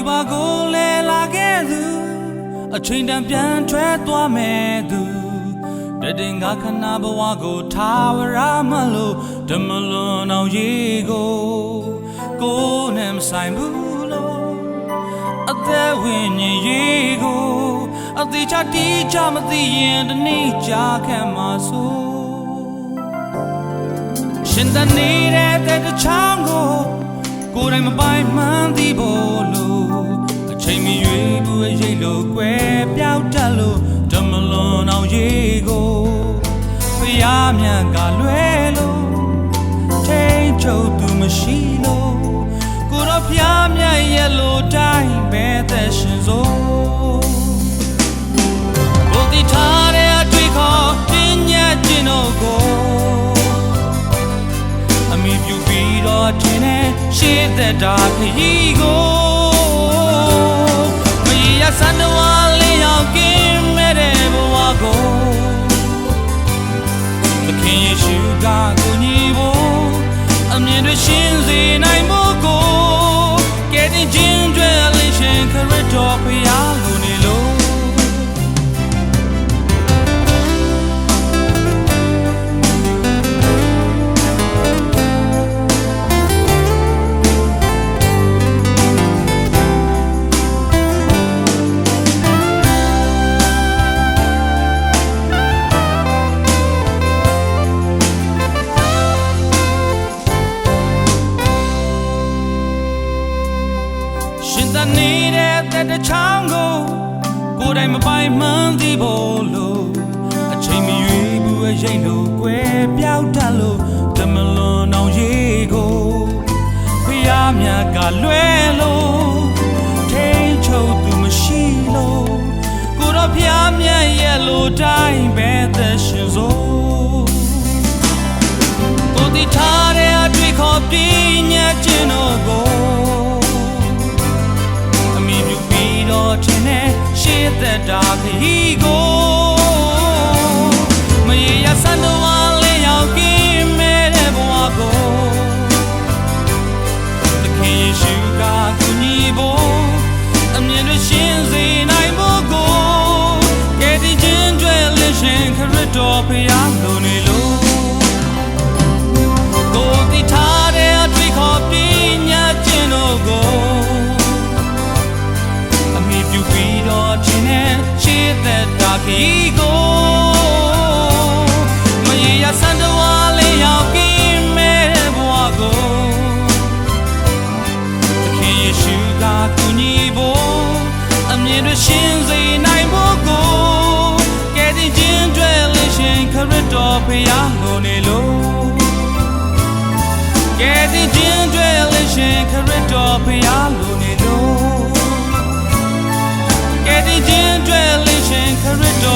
ဘာကိုလဲလာခဲ့သူအချိန်တန်ပြန်ထွက်သွားမဲ့သူတည်ငါခဏဘဝကိုထားဝရမလို့ဓမ္မလွန်အောင်ရေကိုနဲ့မဆိုင်ဘူးလို့အသက်ဝင်ရေကိုအသေးချတီးချမသိရင်တနေ့ကြာခံမှာဆိုရှင်တနေတဲ့တဲ့ချောင်းကိုယ်တိုင်မပိုင်မှန်းသိဖို့လို့အချိန်မရွေးဘူးရိတ်လို့ကွယ်ပြောက်တတ်လို့ဓမ္မလွန်အောင်ရေကိုဖျားမြန်ကလွဲလို့ထိန်ချုပ်သူမရှိလို့ကိုတော့ဖျားမြန်ရဲ့လို့တိုင်းပဲသက်ရှင်စိုးဘုဒ္ဓထားတဲ့အတွေ့ခေါ်ပညာကျင့်တို့ကိုအမိပြုပြီးတော့ခြင်းနဲ့ရှေ့သက်တာခရီးကိုမရရစံတော်လေးရောက်ကင်းမဲ့တဲ့ဘဝကိုသခင်ယေရှုကကိုညီဖို့အမြင်တွေရှင်းစေနိုင်ဖို့ကိုကဲတင်ခြင်းတွေလေးရှင်ခရစ်တော်ဖျားလို့နေလို့နေတဲ့တဲ့ချောင်းကိုယ်တိုင်မပိုင်မှန်းသိဖို့လို့အချိန်မရွေးဘူးရိတ်လို့ကွယ်ပြောက်တတ်လို့ဓမ္မလွန်အောင်ရေကိုဖျားမြတ်ကလွဲလို့ထိန်ချုပ်သူမရှိလို့ကိုတော့ဖျားမြတ်ရဲ့လို့တိုင်းပဲသက်ရှင်စိုးကိုတိထားတဲ့အတွေ့ခေါ်ပညာကျင့်တို့ကိုရှေ့သက်တာခရီးကိုမရရစံတော်လေးရောက်ကင်းမဲ့တဲ့ဘဝကိုသခင်ယေရှုကကူညီဖို့အမြင်တွေရှင်းစေနိုင်ဖို့ကိုကယ်တင်ခြင်းတွေလက်ရှင်ခရစ်တော်ဖျားလို့နေလို့ကိုတိထားတဲ့အတွေ့ခေါ်ပညာကျင့်တို့ကိုပြီးတော့ခြင်းနဲ့ရှေ့သက်တာခီးကိုမရရစံတော်လေးရောက်ကင်းမဲ့တဲ့ဘဝကိုသခင်ယေရှုကကူညီဖို့အမြင်တွေရှင်းစေနိုင်ဖို့ကိုကယ်တင်ခြင်းတွေလေးရှင်ခရစ်တော်ဖျားလို့နေလို့ကယ်တင်ခြင်းတွေလေးရှင်ခရစ်တော်ဖျားလို့နေလို့ကဲတင်ခြင်းတွေလေးရှင်ခရစ်တော်